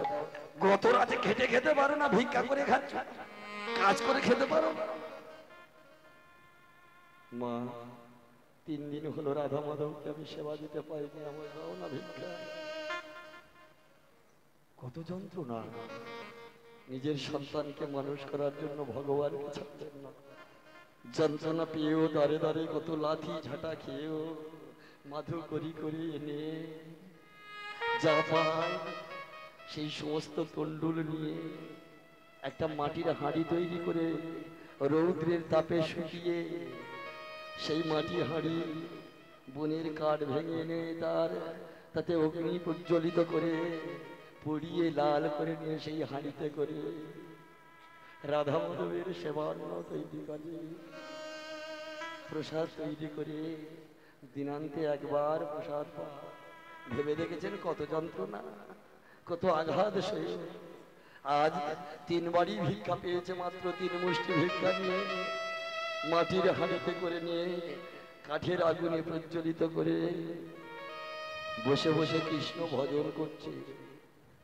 গত রাতে খেটে খেতে পারো না, ভিক্ষা করে খাচ্ছ, কাজ করে খেতে পারো না। মা 3 দিন হলো রাধা মাধবকে আমি সেবা দিতে পারিনি, আমার দাও না ভিক্ষা। কত যন্ত্রণা, নিজের সন্তানকে মানুষ করার জন্য ভগবানকে ছাড়ছেন না। যন্ত্রণা পেয়েও দাঁড়ে দাঁড়ে কত লাথি ঝাঁটা খেয়েও মাধু করি করে এনে যা পায় সেই সমস্ত তন্ডুল নিয়ে একটা মাটির হাঁড়ি তৈরি করে রৌদ্রের তাপে শুকিয়ে সেই মাটি হাঁড়ি বনের কাঠ ভেঙে এনে তাতে অগ্নি প্রজ্বলিত করে পুড়িয়ে লাল করে নিয়ে সেই হাঁড়িতে করে রাধা মাধবের সেবান্ন তৈরি করে, প্রসাদ তৈরি করে দিনান্তে একবার প্রসাদ পায়। ভেবে দেখেছেন কত যন্ত্রণা, কত আঘাত সে। আজ 3 বাড়ি ভিক্ষা পেয়েছে, মাত্র 3 মুষ্টি ভিক্ষা নিয়ে মাটির হাঁড়িতে করে নিয়ে কাঠের আগুনে প্রজ্বলিত করে বসে বসে কৃষ্ণ ভজন করছে।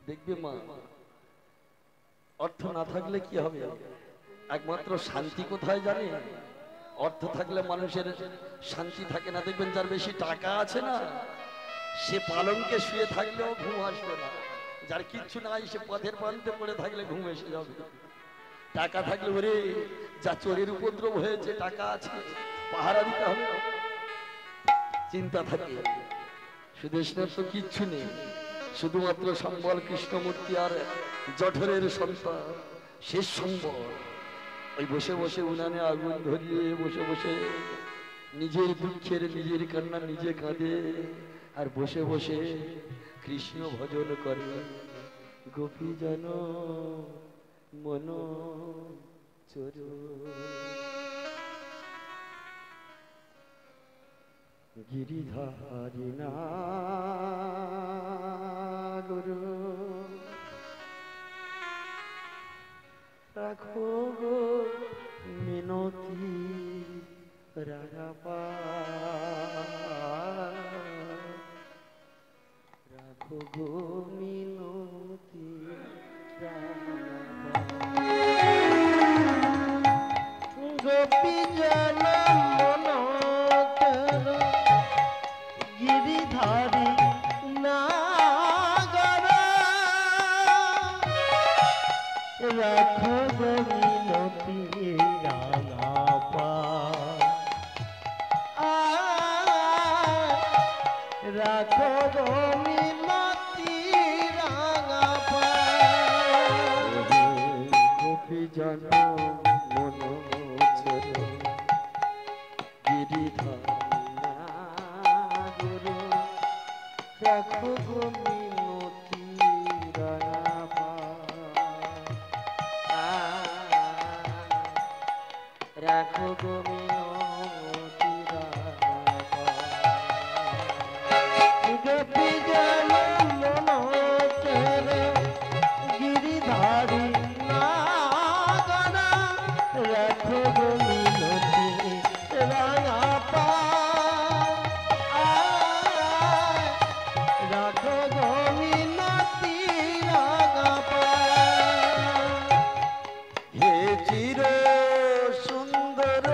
দেখবে মা, অর্থ না থাকলে কি হবে? একমাত্র শান্তি কোথায় জানে? অর্থ থাকলে মানুষের শান্তি থাকে না। দেখবেন যার বেশি টাকা আছে না, সে পালঙ্কে শুয়ে থাকলেও ঘুম আসবে না। যার কিচ্ছু নাই, সে পথের প্রান্তে পড়ে থাকলে ঘুম এসে যাবে। টাকা থাকলে ওরে যা চোরের উপদ্রব হয়েছে, টাকা আছে, পাহারা দিতে হবে, চিন্তা থাকে। সুদেশনাথ তো কিচ্ছু নেই, শুধুমাত্র সম্বল কৃষ্ণমূর্তি আর জঠরের সন্তান, শেষ সম্বল। ওই বসে বসে উনানে আগুন ধরিয়ে বসে বসে নিজের দুঃখের নিজের কান্না নিজে কাঁদে, আর বসে বসে কৃষ্ণ ভজন করে। গোপী জন মন চোর, গিরিধারী না গুরু রাখো গো মিনতি রাগাপা, রাখো গো মিনতি গোপী জন মন গিরিধারী নাগর, রাখো গো মিনতি রাঙাপা, রাখো গো মিনতি রাঙাপা। গোপী জন মন চোর, গিরিধারী গুরু রাখো গো মিনতি রাঙাপা, রাখো গো মিনতি রাঙাপা। গোপী জন মন চোর গিরিধারী নাগর, রাখো গো মিনতি রাঙাপা, রাখো গো মিনতি রাঙাপা। হে চির সুন্দর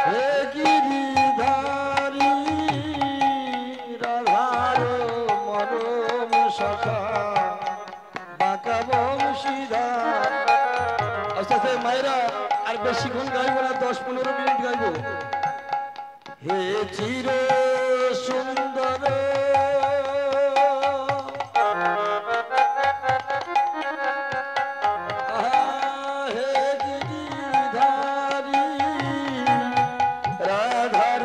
হে গিরিধারী রাধার মরম সখা বাঁকা বংশীধার। আচ্ছা মায়েরা আর বেশিক্ষণ গাইবো না, 10-15 মিনিট গাইবো। হে চির সুন্দর হে গিরিধারী রাধার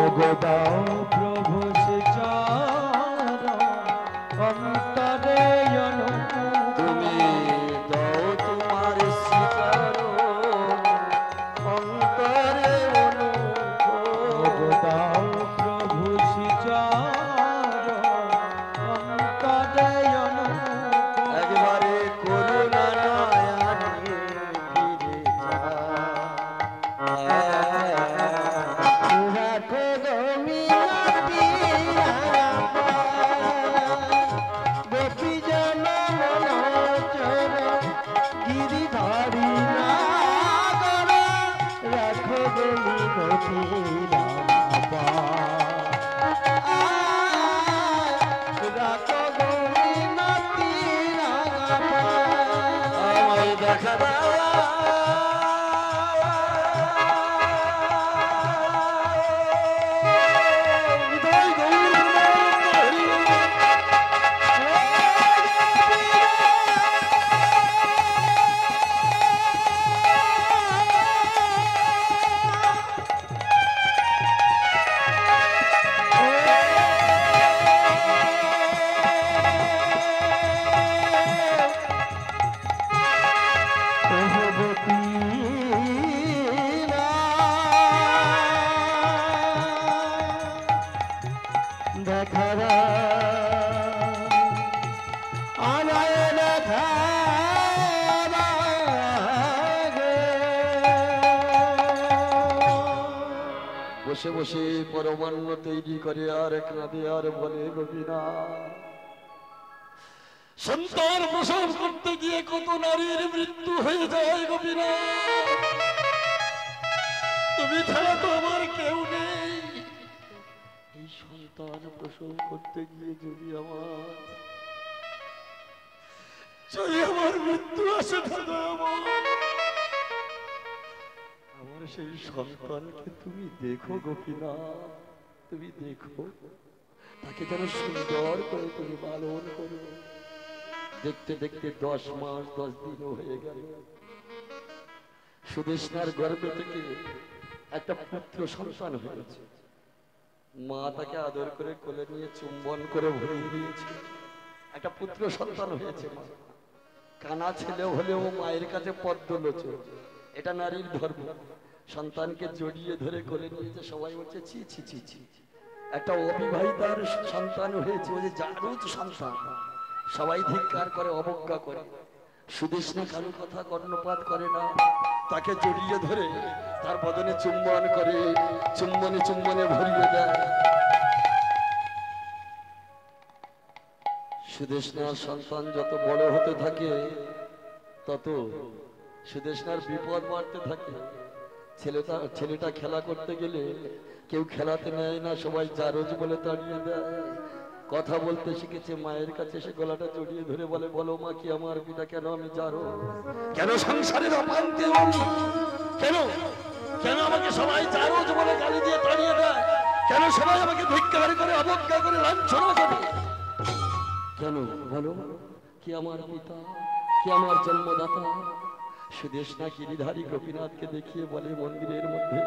ওগো দাও প্রভু সে চরণ অন্তরে তুমি দাও তোমার শিকার অন্তরে ওগো দাও প্রভু সে চরণ অন্তরে একবারে করুণা নয়নে ফিরে রাখো গমিনাতি গোপী জন মনোচর গিরিধারী নাগর রাখো গমিনাতি রাখো গমিনাতি আমায় দেখা দাও হৃদয় গৌর হরি দেখারা আমায় দেখারা বসে বসে পরমান্ন তৈরি করে আর কাঁদে আর বলে গোবিনা সন্তান প্রসব করতে গিয়ে কত নারীর মৃত্যু হয়ে যায় গোবিনা তুমি ছাড়া তো আমার কেউ নেই এই সন্তান প্রসব করতে গিয়ে যদি আমার মৃত্যু আসে দাদা আমার সেই সন্তানকে তুমি দেখো গোপীনা তুমি দেখো তাকে যেন সুন্দর করে তুমি পালন করো দেখতে দেখতে 10 মাস 10 দিনও হয়ে গেল সুদেশনার গর্ভে থেকে একটা পুত্র সন্তান হয়েছে মা তাকে আদর করে কোলে নিয়ে চুম্বন করে ভরিয়ে দিয়েছে একটা পুত্র সন্তান হয়েছে মা কানা ছেলে হলেও মায়ের কাছে পদ্মলোচন এটা নারীর ধর্ম সন্তানকে জড়িয়ে ধরে কোলে নিয়েছে সবাই বলছে ছি ছি ছি ছি একটা অবিবাহিতার সন্তান হয়েছে ওই যে জাগরুক সন্তান সবাই ধিক্কার করে অবজ্ঞা করে সুদেশনা কারো কথা কর্ণপাত করে না তাকে জড়িয়ে ধরে তার বদনে চুম্বন করে চুম্বনে চুম্বনে ভরিয়ে দেয় সুদেশনার সন্তান যত বড় হতে থাকে তত সুদেশনার বিপদ বাড়তে থাকে ছেলেটা খেলা করতে গেলে কেউ খেলাতে নেয় না সবাই জারজ বলে তাড়িয়ে দেয় কথা বলতে শিখেছে মায়ের কাছে এসে গলাটা জড়িয়ে ধরে বলে বলো মা কি আমার পিতা কেন আমি জারো কেন সংসারের অপান্তে কেন কেন আমাকে সবাই জারজ বলে গালি দিয়ে তাড়িয়ে দেয় কেন সবাই আমাকে ধিক্কার করে অবজ্ঞা করে লাঞ্ছনা করে কেন বলো কি আমার পিতা কি আমার জন্মদাতা সুদেশনা গিরিধারী গোপীনাথকে দেখিয়ে বলে মন্দিরের মধ্যে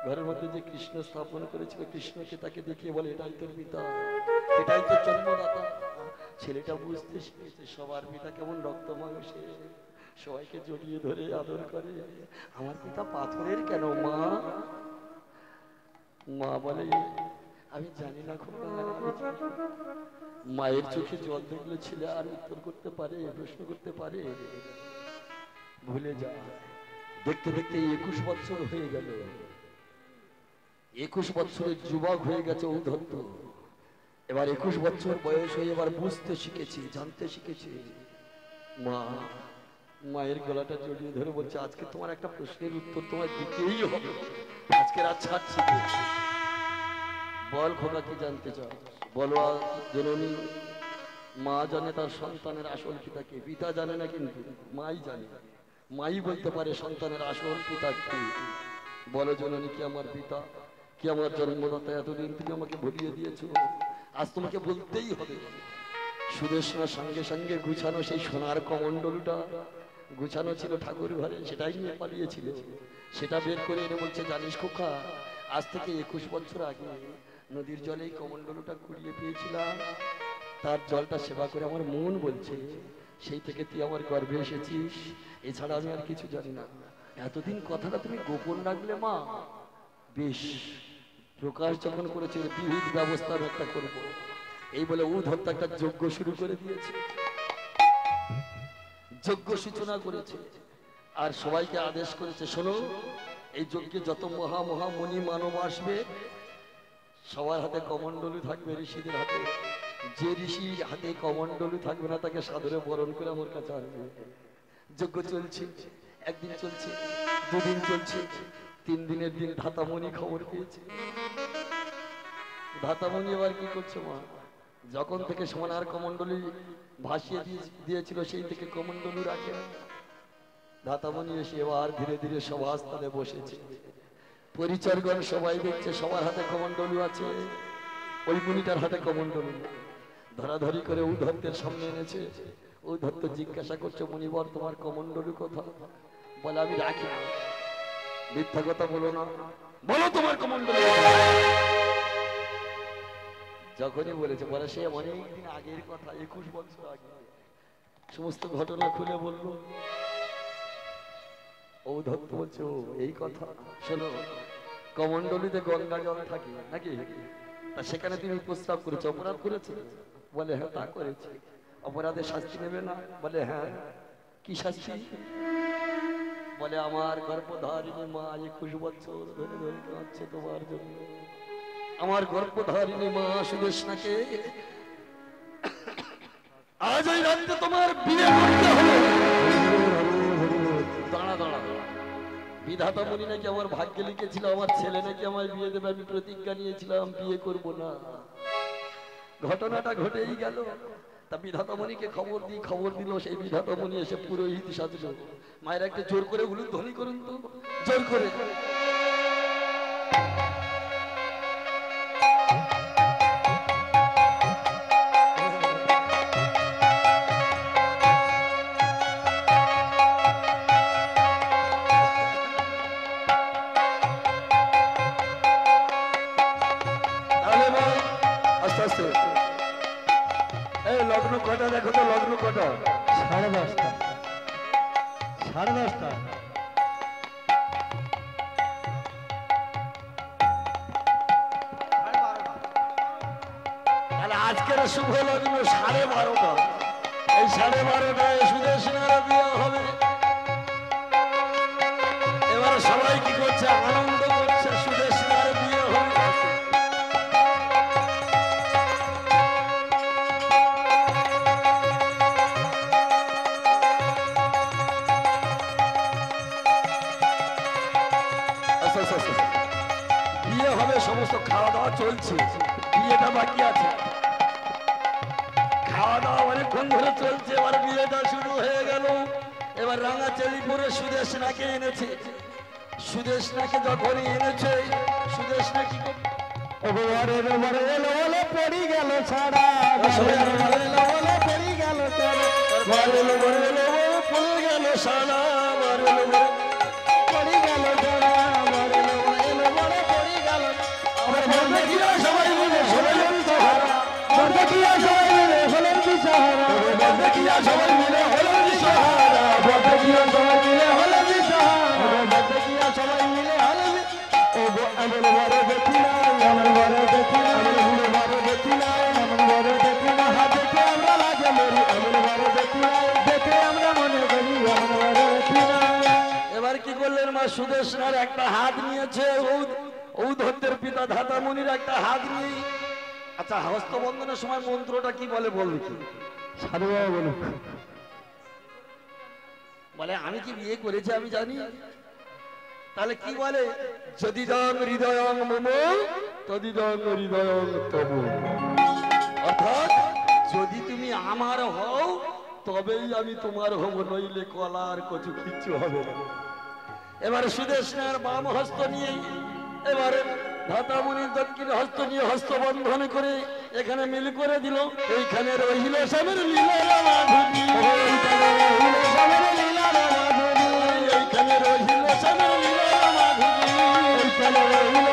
ঘরের মধ্যে যে কৃষ্ণ স্থাপন করেছিল কৃষ্ণকে তাকে দেখিয়ে বলে এটাই তোর পিতা এটাই তোর জন্মদাতা ছেলেটা বুঝতে শিখেছে সবার পিতা কেমন রক্ত মাংসে সবাইকে জড়িয়ে ধরে আদর করে আমার পিতা পাথরের কেন মা মা বলে আমি জানি না খোকা মায়ের চোখে জল দেখলে ছেলে আর উত্তর করতে পারে প্রশ্ন করতে পারে ভুলে যা দেখতে দেখতে 21 বছর হয়ে গেল 21 বছরের যুবক হয়ে গেছে ঔদ্ধত্য এবার 21 বছর বয়স হয়ে এবার বুঝতে শিখেছি জানতে শিখেছি মা মায়ের গলাটা জড়িয়ে ধরে বলছে আজকে তোমার একটা প্রশ্নের উত্তর তোমার দিতেই হবে আজকে রাত ছাড়ছি বল খোকা কি জানতে চাও বলো জননী মা জানে তার সন্তানের আসল পিতাকে পিতা জানে না কিন্তু মাই জানে মাই বলতে পারে সন্তানের আসল পিতা কি বলো জননী কি আমার পিতা কি আমার জন্মদাতা এতদিন তুমি আমাকে ভুলিয়ে দিয়েছো আজ তোমাকে বলতেই হবে সুদেশনার সঙ্গে সঙ্গে গুছানো সেই সোনার কমণ্ডলটা গুছানো ছিল ঠাকুর ঘরে সেটাই নিয়ে পালিয়েছিল সেটা বের করে এনে বলছে জানিস খোকা আজ থেকে 21 বছর আগে নদীর জলে এই কমণ্ডলুটা কুড়িয়ে পেয়েছিলাম। তার জলটা সেবা করে আমার মন বলছে সেই থেকে তুই আমার গর্ভে এসেছিস, এছাড়া আমি আর কিছু জানি না। এতদিন কথাটা তুমি গোপন রাখলে মা, বেশ প্রকাশ যখন করেছে বিহিত ব্যবস্থা একটা করব, এই বলে উদ্ধত্ত একটা যজ্ঞ শুরু করে দিয়েছে, যজ্ঞ সূচনা করেছে আর সবাইকে আদেশ করেছে, শোনো এই যজ্ঞে যত মহা মহা মুনি মানব আসবে সবার হাতে কমণ্ডলু থাকবে, ঋষিদের হাতে। যে ঋষি হাতে কমণ্ডলু থাকবে না তাকে সাদরে বরণ করে আমার কাছে আসবে। যজ্ঞ চলছে, একদিন চলছে, দুদিন চলছে, 3 দিনের দিন ধাতামণি খবর পেয়েছে। ধাতামণি এবার কি করছে মা, যখন থেকে সোনার কমণ্ডলী ভাসিয়ে দিয়েছিল সেই থেকে কমণ্ডলু রাখে। ধাতামণি এসে এবার ধীরে ধীরে সভাস্থলে বসেছে, পরিচরগণ সবাই দেখছে সবার হাতে কমণ্ডলু আছে, ওই মুনিটার হাতে কমণ্ডলু। ধরাধরি করে উদ্ধত্তের সামনে এনেছে। উদ্ধত্ত জিজ্ঞাসা করছে, মুনিবর তোমার কমণ্ডলু কোথায়? বলে আমি রাখি না। মিথ্যা কথা বলো না, বলো তোমার কমণ্ডলু। যখনই বলেছে, বলে সে অনেকদিন আগের কথা, 21 বছর আগে সমস্ত ঘটনা খুলে বললো। ঔদ্ধত্য বলছে, এই কথা শোনো, কমণ্ডলীতে গঙ্গা জল থাকে নাকি, তা সেখানে তুমি প্রস্তাব করেছো, অপরাধ করেছো? বলে হ্যাঁ তা করেছি। অপরাধের শাস্তি নেবে না? বলে হ্যাঁ। কি শাস্তি? বলে আমার গর্ভধারিণী মা 21 বছর ধরে ধরে কাঁদছে তোমার জন্য। আমার গর্ভধারিণী মা সুদেশনাকে আজ ওই রাত্রে তোমার বিয়ে করতে হবে। দাঁড়া দাঁড়া, বিধাতা মুনি নাকি আমার ভাগ্যে লিখেছিল আমার ছেলে নাকি আমার বিয়ে দেবে, আমি প্রতিজ্ঞা নিয়েছিলাম বিয়ে করব না। ঘটনাটা ঘটেই গেল। তা বিধাতা মুনিকে খবর দিল, সেই বিধাতা মুনি এসে পুরোহিত সাজলো। মায়ের একটা জোর করে উলুধ্বনি করুন তো, জোর করে। লগ্ন কটা দেখো তো, লগ্ন কটা? 10:30। 10:30। তাহলে আজকের শুভ লগ্ন 12:30। এই 12:30টায় সুদেশনার বিয়ে হবে। এবার সবাই কি করছে, আনন্দ করছে, সুদেশনার বিয়ে হবে। বিয়ে হবে, সমস্ত খাওয়া দাওয়া চলছে, বিয়েটা বাকি আছে। খাওয়া দাওয়া অনেকক্ষণ ধরে চলছে, এবার বিয়েটা শুরু হয়ে গেল। এবার রাঙাচালিপুরে সুদেশনাকে এনেছে। সুদেশনাকে যখনই এনেছে, সুদেশনা কি পড়ি গেল ছাড়া, পড়ে গেল ছাড়া, পড়ে গেল সারা, পড়ি গেল ছাড়া, পড়ি গেল। সবাই মিলে হলেন দিশাহারা, সবাই মিলে হলেন দিশাহারা, সবাই মিলে হলেন দিশাহারা, সবাই মিলে হলেন দিশাহারা, সবাই মিলে হলেন। এমন বড় দেখি না, এমন বড় দেখি না, এমন বড় দেখি না, এমন বড় দেখি না, হাত দেখে আমরা লাগে মরি, এমন বড় দেখি না, দেখে আমরা মনে করি, এমন বড় দেখি না। এবার কি করলেন মা, সুদেশনার একটা হাত নিয়েছে, ঔদ্ধত্যের পিতা ধাতামুনির একটা হাত নিয়ে। আচ্ছা, হস্তবন্ধনের সময় মন্ত্রটা কি বলে বলবি কি? সাধু বাবা বলুক। বলে আমি কি বিয়ে করেছি আমি জানি। তাহলে কি বলে, যদি দং হৃদয়ং মম তদিদং হৃদয়ং তব। অর্থাৎ যদি তুমি আমার হও তবেই আমি তোমার হব, নইলে কলা আর কচু কিচ্ছু হবে না। এবারে সুদেশনার বাম হস্ত নিয়ে এবারে ধাতামুনির দক্ষিণ হস্ত নিয়ে হস্তবন্ধন করে এখানে মিল করে দিল। এইখানে রহিল স্বামীর লীলা মাধুরী, এইখানে রহিল স্বামীর লীলা মাধুরী, এইখানে রহিল স্বামীর লীলা মাধুরী, এইখানে রহিল